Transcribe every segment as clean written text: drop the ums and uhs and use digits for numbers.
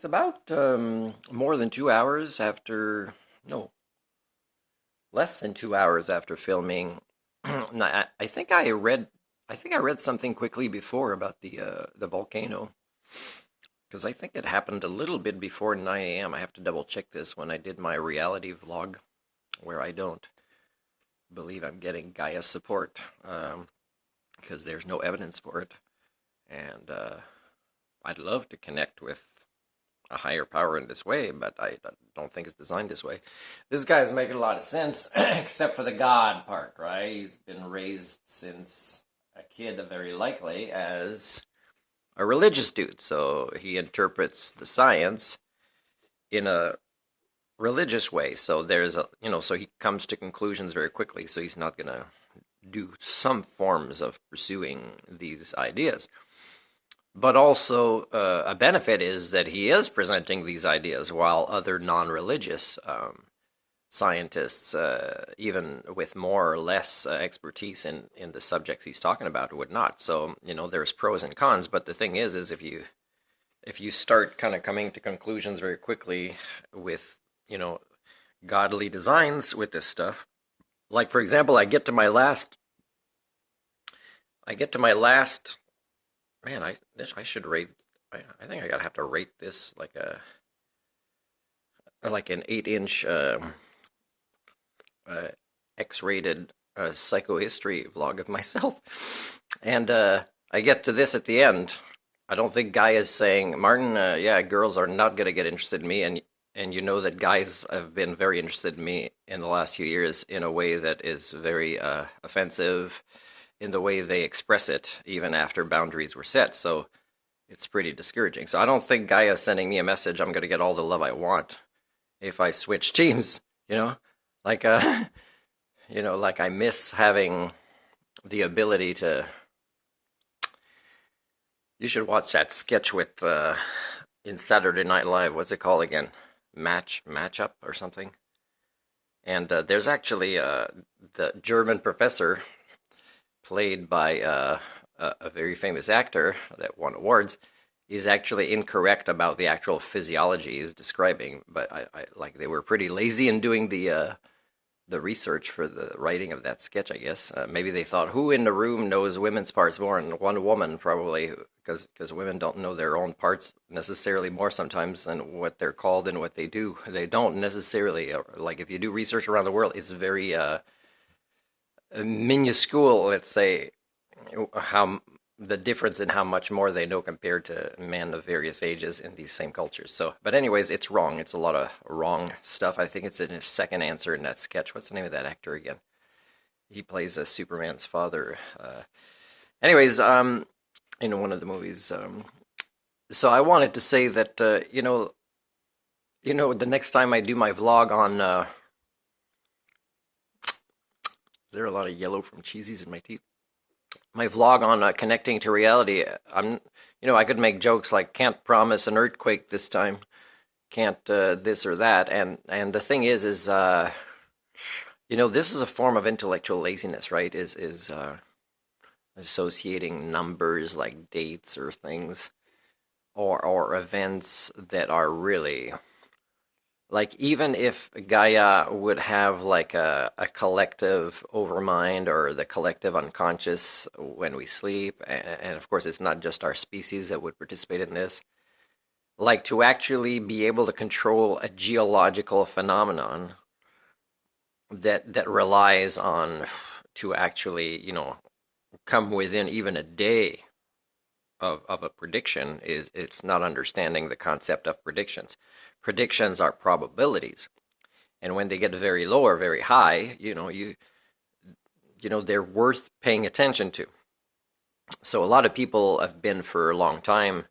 It's about more than 2 hours after, no, less than 2 hours after filming. I think I read something quickly before about the volcano because I think it happened a little bit before 9 a.m. I have to double check this when I did my reality vlog, where I don't believe I'm getting Gaia support because there's no evidence for it, and I'd love to connect with a higher power in this way, but I don't think it's designed this way. This guy's making a lot of sense, except for the God part, right? He's been raised since a kid, very likely, as a religious dude. So he interprets the science in a religious way. So there's so he comes to conclusions very quickly. So he's not going to do some forms of pursuing these ideas. But also, a benefit is that he is presenting these ideas while other non-religious scientists, even with more or less expertise in the subjects he's talking about, would not. So, there's pros and cons. But the thing is if you start kind of coming to conclusions very quickly with, godly designs with this stuff, like for example, I get to my last. Man, I should rate. I think I gotta have to rate this like an 8-inch X-rated psychohistory vlog of myself, and I get to this at the end. I don't think Guy is saying, Martin, yeah, girls are not gonna get interested in me, and you know that guys have been very interested in me in the last few years in a way that is very offensive in the way they express it, even after boundaries were set. So it's pretty discouraging. So I don't think Gaia's sending me a message I'm going to get all the love I want if I switch teams, like like I miss having the ability to. You should watch that sketch with in Saturday Night Live. What's it called again? Matchup or something. And there's actually the German professor, played by a very famous actor that won awards, is actually incorrect about the actual physiology he's describing. But I like they were pretty lazy in doing the research for the writing of that sketch. I guess maybe they thought, who in the room knows women's parts more? And one woman probably, because women don't know their own parts necessarily more sometimes than what they're called and what they do. They don't necessarily like if you do research around the world, it's very minuscule, let's say, how the difference in how much more they know compared to men of various ages in these same cultures. So, but anyways, it's wrong. It's a lot of wrong stuff. I think it's in his second answer in that sketch. What's the name of that actor again? He plays Superman's father. Anyways, in one of the movies. So I wanted to say that the next time I do my vlog on. Is there a lot of yellow from cheesies in my teeth? My vlog on connecting to reality. I could make jokes like can't promise an earthquake this time, can't this or that, and the thing is this is a form of intellectual laziness, right? Is associating numbers like dates or things or events that are really. Like, even if Gaia would have like a collective overmind or the collective unconscious when we sleep, and of course it's not just our species that would participate in this, like to actually be able to control a geological phenomenon that relies on to actually, come within even a day of a prediction it's not understanding the concept of predictions. Predictions are probabilities, and when they get very low or very high, they're worth paying attention to. So a lot of people have been for a long time.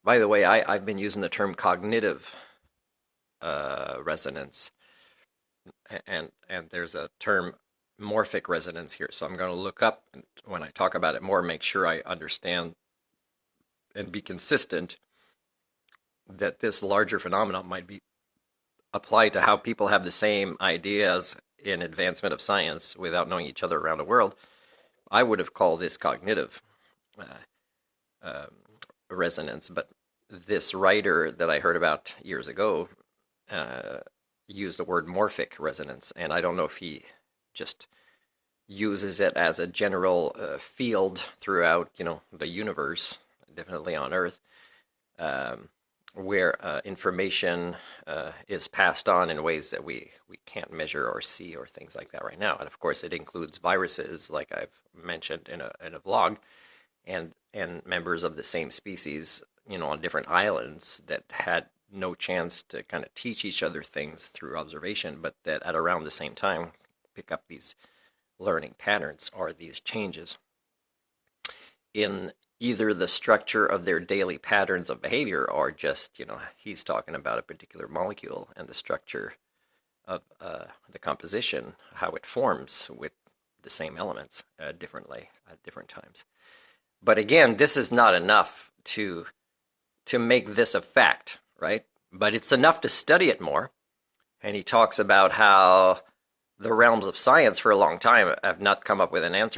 By the way, I've been using the term cognitive resonance, and there's a term morphic resonance here. So I'm going to look up, and when I talk about it more, make sure I understand and be consistent that this larger phenomenon might be applied to how people have the same ideas in advancement of science without knowing each other around the world. I would have called this cognitive resonance, but this writer that I heard about years ago uh, used the word morphic resonance, and I don't know if he just uses it as a general field throughout, the universe, definitely on Earth, um, where information is passed on in ways that we can't measure or see or things like that right now. And of course, it includes viruses, like I've mentioned in a vlog, and members of the same species, on different islands that had no chance to kind of teach each other things through observation, but that at around the same time pick up these learning patterns or these changes in either the structure of their daily patterns of behavior, or just, he's talking about a particular molecule and the structure of the composition, how it forms with the same elements differently at different times. But again, this is not enough to make this a fact, right? But it's enough to study it more. And he talks about how the realms of science for a long time have not come up with an answer